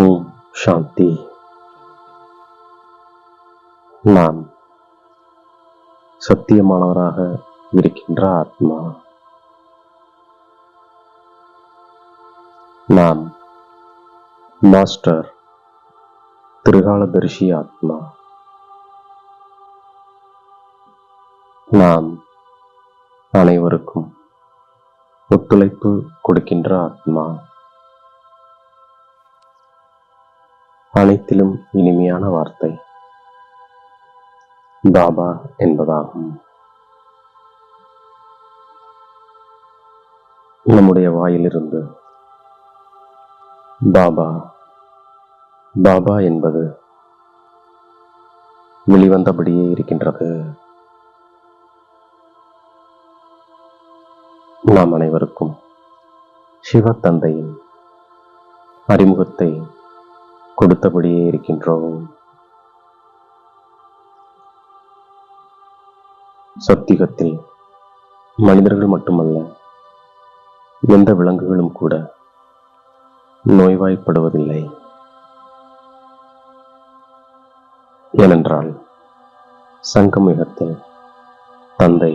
ஓம் சாந்தி. நாம் சத்தியமானவராக இருக்கின்ற ஆத்மா. நாம் மாஸ்டர் திரிகாலதரிசி ஆத்மா. நாம் அனைவருக்கும் ஒத்துழைப்பு கொடுக்கின்ற ஆத்மா. அனைத்திலும் இனிமையான வார்த்தை பாபா என்பதாகும். நம்முடைய வாயிலிருந்து பாபா பாபா என்பது வெளிவந்தபடியே இருக்கின்றது. நாம் அனைவருக்கும் சிவ தந்தையின் அறிமுகத்தை கொடுத்தபடியே இருக்கின்றோம். சத்தியுகத்தில் மனிதர்கள் மட்டுமல்ல, எந்த விலங்குகளும் கூட நோய்வாய்ப்படுவதில்லை. ஏனென்றால் சங்கமயுகத்தில் தந்தை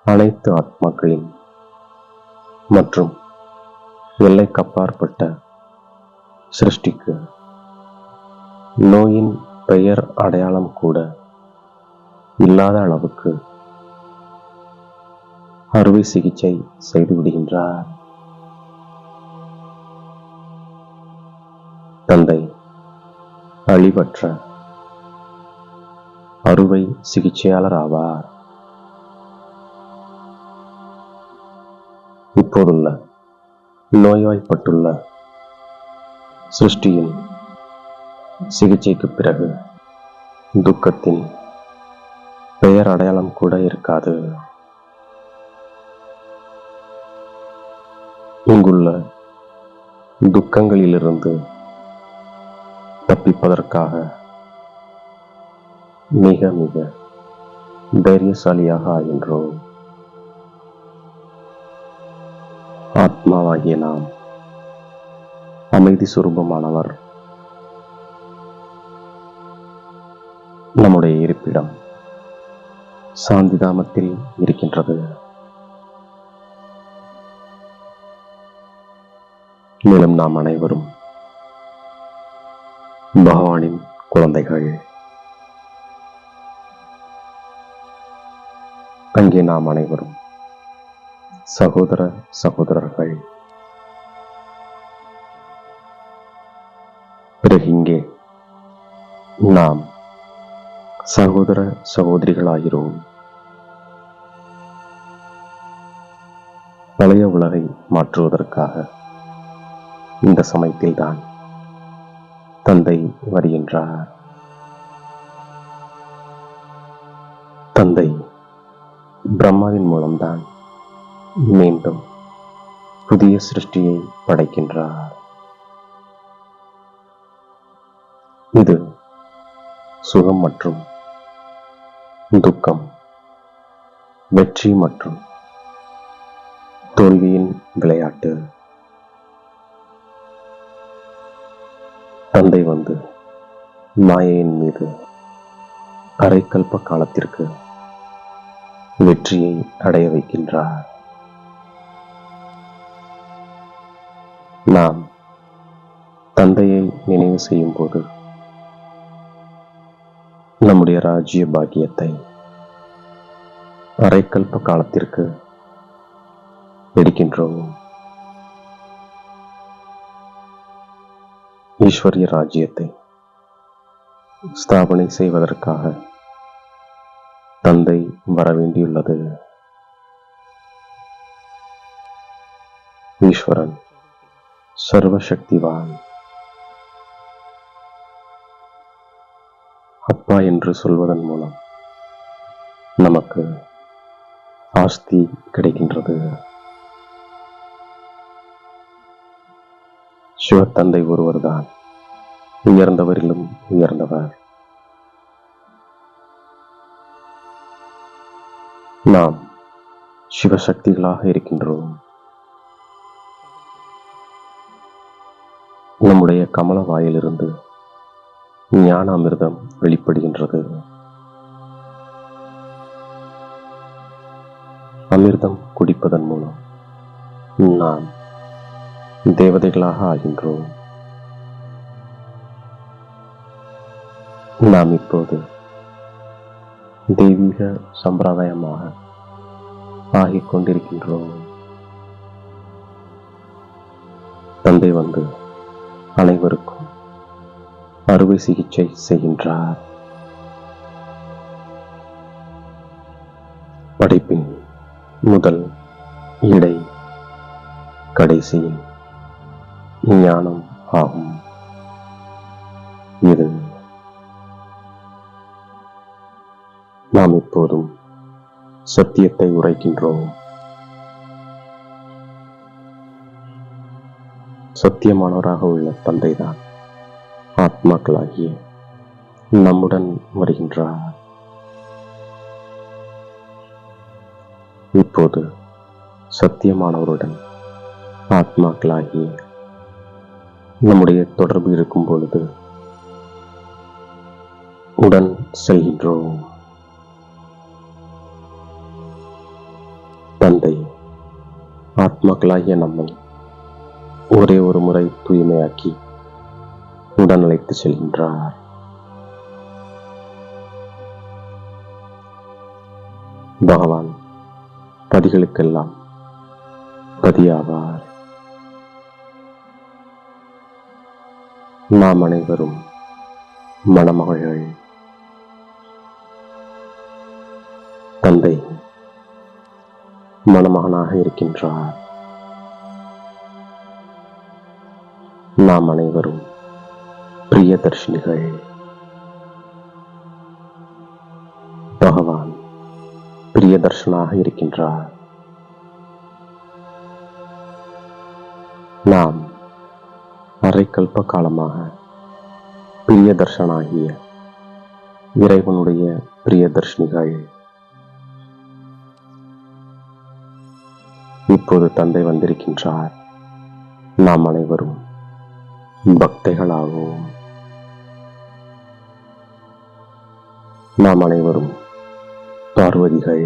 அனைத்து ஆத்மாக்களின் மற்றும் எல்லைக்கப்பாற்பட்ட சிருஷ்டிக்கு நோயின் பெயர் அடையாளம் கூட இல்லாத அளவுக்கு அறுவை சிகிச்சை செய்து விடுகின்றார். தந்தை அழிவற்ற அறுவை சிகிச்சையாளர் ஆவார். இப்போதுள்ள நோய்வாய்ப்பட்டுள்ள சிருஷ்டியின் சிகிச்சைக்கு பிறகு துக்கத்தின் பெயர் அடையாளம் கூட இருக்காது. இங்குள்ள துக்கங்களிலிருந்து தப்பிப்பதற்காக மிக மிக தைரியசாலியாக ஆகின்றோம். ஆத்மாவாகிய நாம் அமைதி சுரூபமானவர். நம்முடைய இருப்பிடம் சாந்திதாமத்தில் இருக்கின்றது. மேலும் நாம் அனைவரும் பகவானின் குழந்தைகள். அங்கே நாம் அனைவரும் சகோதர சகோதரர்கள். பிறகு இங்கே நாம் சகோதர சகோதரிகளாகிறோம். பழைய உலகை மாற்றுவதற்காக இந்த சமயத்தில்தான் தந்தை வருகின்றார். தந்தை பிரம்மாவின் மூலம்தான் மீண்டும் புதிய சிருஷ்டியை படைக்கின்றார். இது சுகம் மற்றும் துக்கம், வெற்றி மற்றும் தோல்வியின் விளையாட்டு. தந்தை வந்து மாயையின் மீது அரைக்கல்ப காலத்திற்கு வெற்றியை அடைய வைக்கின்றார். நாம் தந்தையை நினைவு செய்யும் போது நம்முடைய ராஜ்ய பாக்கியத்தை அரைக்கல்ப காலத்திற்கு எடுக்கின்றோம். ஈஸ்வரிய ராஜ்யத்தை ஸ்தாபனை செய்வதற்காக தந்தை வரவேண்டியுள்ளது. ஈஸ்வரன் சர்வசக்திவான். அப்பா என்று சொல்வதன் மூலம் நமக்கு ஆஸ்தி கிடைக்கின்றது. சிவத்தந்தை ஒருவர்தான் உயர்ந்தவரிலும் உயர்ந்தவர். நாம் சிவசக்திகளாக இருக்கின்றோம். நம்முடைய கமல வாயிலிருந்து ஞான அமிர்தம் வெளிப்படுகின்றது. அமிர்தம் குடிப்பதன் மூலம் நாம் தேவதைகளாக ஆகின்றோம். நாம் இப்போது தெய்வீக சம்பிரதாயமாக ஆகிக் கொண்டிருக்கின்றோம். தந்தை வந்து அனைவருக்கும் அறுவை சிகிச்சை செய்கின்றார். படைப்பின் முதல், இடை, கடைசியின் ஞானம் ஆகும். இது நாம் இப்போதும் சத்தியத்தை உரைக்கின்றோம். சத்தியமானவராக உள்ள தந்தைதான் ஆத்மாக்களாகிய நம்முடன் வருகின்றார். இப்போது சத்தியமானவருடன் ஆத்மாக்களாகிய நம்முடைய தொடர்பு இருக்கும் பொழுது உடன் செல்கின்றோம். தந்தை ஆத்மாக்களாகிய நம்மை ஒரே ஒரு முறை தூய்மையாக்கி உடன் அழைத்து செல்கின்றார். பகவான் பதிகளுக்கெல்லாம் பதியாவார். நாம் அனைவரும் மணமகள். தந்தை மணமகனாக இருக்கின்றார். நாம் அனைவரும் பிரியதர்ஷினிகள். பகவான் பிரியதர்ஷனாக இருக்கின்றார். நாம் அரைக்கல்ப காலமாக பிரியதர்ஷனாகிய இறைவனுடைய பிரியதர்ஷினிகள். இப்போது தந்தை வந்திருக்கின்றார். நாம் அனைவரும் பக்தைகளாகும். நாம் அனைவரும் பார்வதிகள்.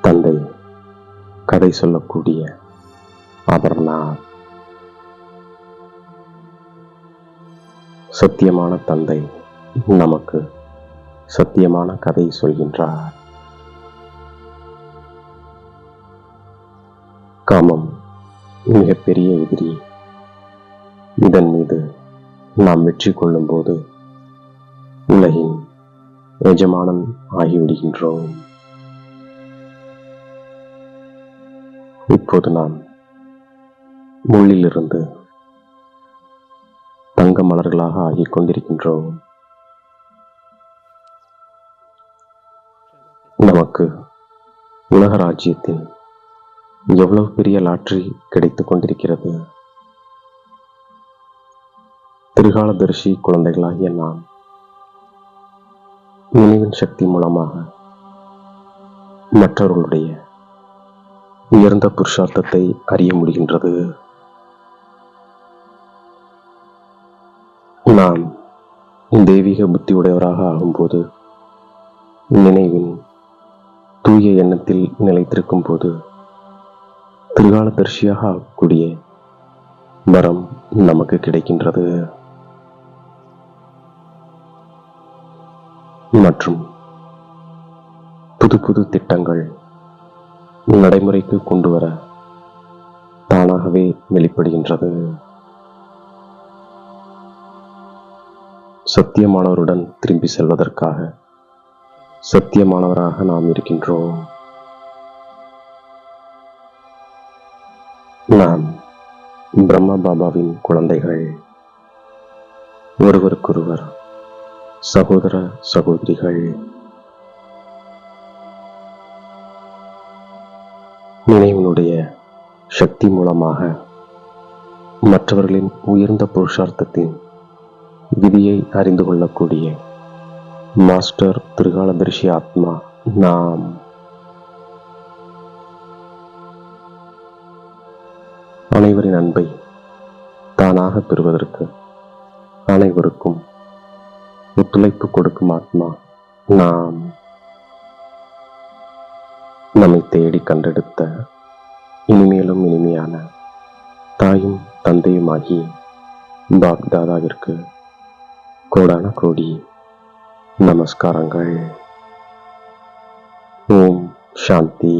தந்தை கதை சொல்லக்கூடிய அமர்நாத். சத்தியமான தந்தை நமக்கு சத்தியமான கதை சொல்கின்றார். காமம் மிகப்பெரிய எதிரி. இதன் மீது நாம் வெற்றி கொள்ளும் போது உலகின் எஜமானன் ஆகிவிடுகின்றோம். இப்போது நாம் முள்ளிலிருந்து தங்க மலர்களாக ஆகிக் கொண்டிருக்கின்றோம். நமக்கு உலக ராஜ்யத்தில் எவ்வளவு பெரிய லாட்டரி கிடைத்துக் கொண்டிருக்கிறது. திரிகாலதரிசி குழந்தைகளாகிய நாம் நினைவின் சக்தி மூலமாக மற்றவர்களுடைய உயர்ந்த புருஷார்த்தத்தை அறிய முடிகின்றது. நாம் தெய்வீக புத்தி உடையவராக ஆகும்போது, நினைவின் தூய எண்ணத்தில் நிலைத்திருக்கும் போது திரிகாலதரிசியாக ஆகக்கூடிய வரம் நமக்கு கிடைக்கின்றது. மற்றும் புது புது திட்டங்கள் நடைமுறைக்கு கொண்டு வர தானாகவே வெளிப்படுகின்றது. சத்தியமானவருடன் திரும்பி செல்வதற்காக சத்தியமானவராக நாம் இருக்கின்றோம். நாம் பிரம்மா பாபாவின் குழந்தைகள். ஒருவருக்கொருவர் சகோதர சகோதரிகள். நினைவினுடைய சக்தி மூலமாக மற்றவர்களின் உயர்ந்த புருஷார்த்தத்தின் விதியை அறிந்து கொள்ளக்கூடிய மாஸ்டர் திரிகாலதரிசி ஆத்மா நாம். அனைவரின் அன்பை தானாக பெறுவதற்கு அனைவருக்கும் ஒத்துழைப்பு கொடுக்கும் ஆத்மா நாம் நம்மை தேடி கண்டெடுத்த இனிமேலும் இனிமையான தாயும் தந்தையுமாகி பாப்தாதாவிற்கு கோடான கோடி நமஸ்காரங்கள். ஓம் சாந்தி.